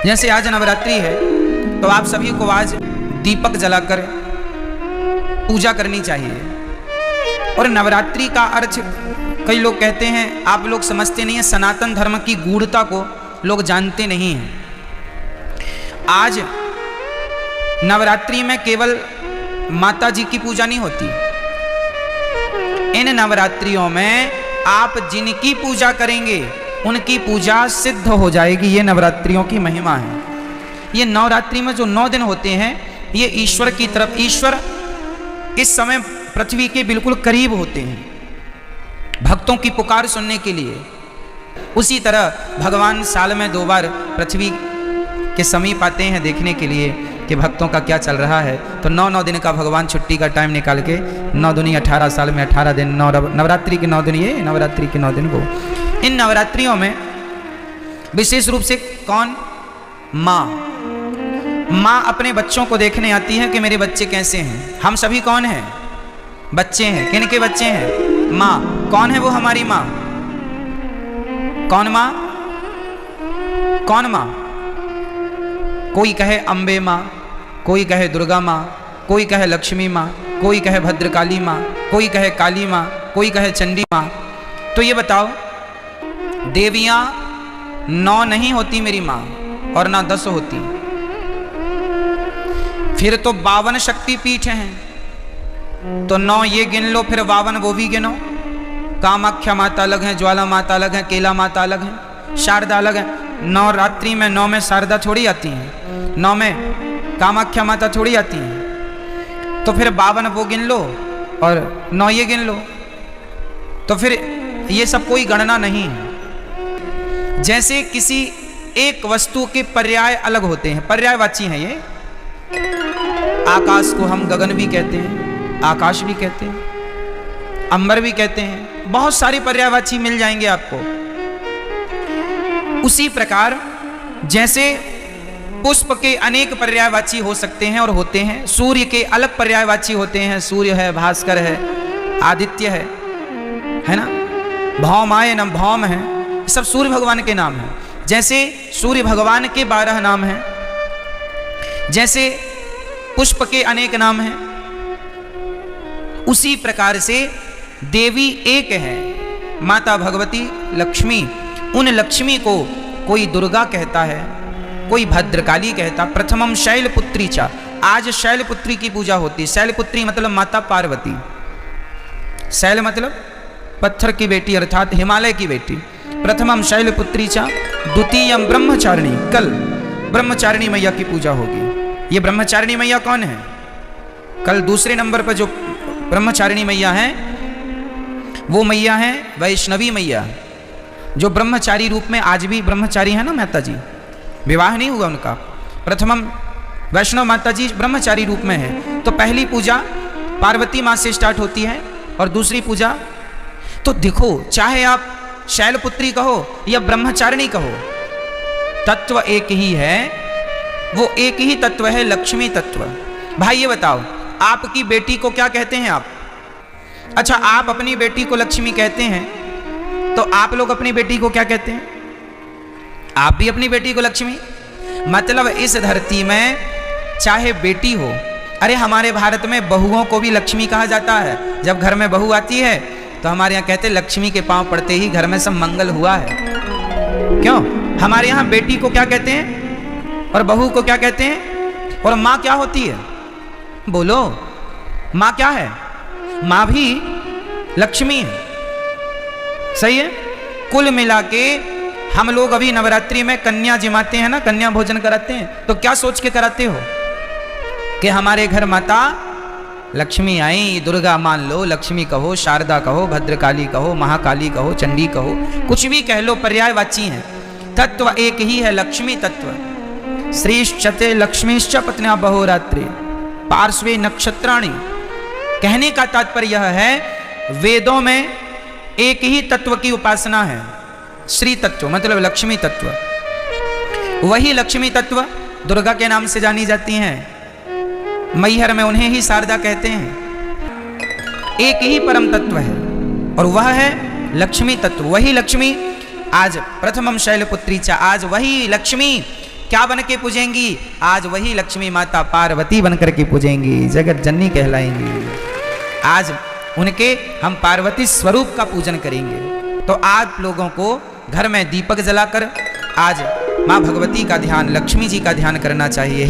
जैसे आज नवरात्रि है तो आप सभी को आज दीपक जलाकर पूजा करनी चाहिए। और नवरात्रि का अर्थ कई लोग कहते हैं, आप लोग समझते नहीं हैं, सनातन धर्म की गूढ़ता को लोग जानते नहीं हैं। आज नवरात्रि में केवल माता जी की पूजा नहीं होती, इन नवरात्रियों में आप जिनकी पूजा करेंगे उनकी पूजा सिद्ध हो जाएगी। ये नवरात्रियों की महिमा है। ये नवरात्रि में जो 9 दिन होते हैं ये ईश्वर की तरफ, ईश्वर इस समय पृथ्वी के बिल्कुल करीब होते हैं भक्तों की पुकार सुनने के लिए। उसी तरह भगवान साल में 2 बार पृथ्वी के समीप आते हैं देखने के लिए कि भक्तों का क्या चल रहा है। तो 9 दिन का भगवान छुट्टी का टाइम निकाल के 9 दूनी 18 साल में 18 दिन, नवरात्रि के 9 दिन, ये नवरात्रि के 9 दिन वो। इन नवरात्रियों में विशेष रूप से कौन? माँ अपने बच्चों को देखने आती है कि मेरे बच्चे कैसे हैं। हम सभी कौन हैं? बच्चे हैं। किन के बच्चे हैं? माँ। कौन है वो हमारी माँ? कौन माँ? कौन माँ? कोई कहे अम्बे माँ, कोई कहे दुर्गा माँ, कोई कहे लक्ष्मी माँ, कोई कहे भद्रकाली माँ, कोई कहे काली माँ, कोई कहे चंडी माँ। तो ये बताओ, देवियाँ 9 नहीं होती मेरी माँ और ना 10 होती, फिर तो 52 शक्तिपीठ हैं। तो 9 ये गिन लो, फिर 52 वो भी गिनो। कामाख्या माता अलग है, ज्वाला माता अलग है, केला माता अलग है, शारदा अलग है। नवरात्रि में 9 में शारदा थोड़ी आती हैं, 9 में कामाख्या माता थोड़ी आती हैं। तो फिर 52 वो गिन लो और 9 ये गिन लो। तो फिर ये सब कोई गणना नहीं है। जैसे किसी एक वस्तु के पर्याय अलग होते हैं, पर्यायवाची हैं ये। आकाश को हम गगन भी कहते हैं, आकाश भी कहते हैं, अंबर भी कहते हैं, बहुत सारे पर्यायवाची मिल जाएंगे आपको। उसी प्रकार जैसे पुष्प के अनेक पर्यायवाची हो सकते हैं और होते हैं, सूर्य के अलग पर्यायवाची होते हैं, सूर्य है, भास्कर है, आदित्य है ना, भौमाय न भौम है, सब सूर्य भगवान के नाम हैं। जैसे सूर्य भगवान के 12 नाम हैं, जैसे पुष्प के अनेक नाम हैं, उसी प्रकार से देवी एक है, माता भगवती लक्ष्मी। उन लक्ष्मी को कोई दुर्गा कहता है, कोई भद्रकाली कहता। प्रथमम शैलपुत्री चा, आज शैलपुत्री की पूजा होती। शैलपुत्री मतलब माता पार्वती। शैल मतलब पत्थर की बेटी अर्थात हिमालय की बेटी। प्रथमम शैलपुत्री चा, द्वितीयम ब्रह्मचारिणी। कल ब्रह्मचारिणी मैया की पूजा होगी। ये ब्रह्मचारिणी मैया कौन है? कल दूसरे नंबर पर जो ब्रह्मचारिणी मैया है वो मैया है वैष्णवी मैया, जो ब्रह्मचारी रूप में आज भी ब्रह्मचारी है ना माता जी, विवाह नहीं हुआ उनका। प्रथमम वैष्णव माता जी ब्रह्मचारी रूप में है। तो पहली पूजा पार्वती माँ से स्टार्ट होती है और दूसरी पूजा, तो देखो चाहे आप शैलपुत्री कहो या ब्रह्मचारिणी कहो, तत्व एक ही है। वो एक ही तत्व है, लक्ष्मी तत्व। भाई ये बताओ, आपकी बेटी को क्या कहते हैं आप? अच्छा, आप अपनी बेटी को लक्ष्मी कहते हैं, तो आप लोग अपनी बेटी को क्या कहते हैं? आप भी अपनी बेटी को लक्ष्मी। मतलब इस धरती में चाहे बेटी हो, अरे हमारे भारत में बहुओं को भी लक्ष्मी कहा जाता है। जब घर में बहू आती है तो हमारे यहाँ कहते हैं लक्ष्मी के पांव पड़ते ही घर में सब मंगल हुआ है। क्यों? हमारे यहाँ बेटी को क्या कहते हैं और बहू को क्या कहते हैं? और माँ क्या होती है? बोलो, माँ क्या है? माँ भी लक्ष्मी है। सही है। कुल मिला के हम लोग अभी नवरात्रि में कन्या जिमाते हैं ना, कन्या भोजन कराते हैं, तो क्या सोच के कराते हो कि हमारे घर माता लक्ष्मी आई। दुर्गा मान लो, लक्ष्मी कहो, शारदा कहो, भद्रकाली कहो, महाकाली कहो, चंडी कहो, कुछ भी कह लो, पर्यायवाची हैं। तत्व एक ही है, लक्ष्मी तत्व। श्रीश्चते लक्ष्मीश्च पत्न्या बहोरात्रि पार्श्वे नक्षत्राणि। कहने का तात्पर्य यह है, वेदों में एक ही तत्व की उपासना है, श्री तत्व मतलब लक्ष्मी तत्व। वही लक्ष्मी तत्व दुर्गा के नाम से जानी जाती हैं। मैहर में उन्हें ही शारदा कहते हैं। एक ही परम तत्व है और वह है लक्ष्मी तत्व। वही लक्ष्मी आज प्रथमम शैलपुत्री चा, आज वही लक्ष्मी क्या बन के पूजेंगी? आज वही लक्ष्मी माता पार्वती बन करके पूजेंगी, जगत जननी कहलाएंगी। आज उनके हम पार्वती स्वरूप का पूजन करेंगे। तो आप लोगों को घर में दीपक जलाकर आज माँ भगवती का ध्यान, लक्ष्मी जी का ध्यान करना चाहिए।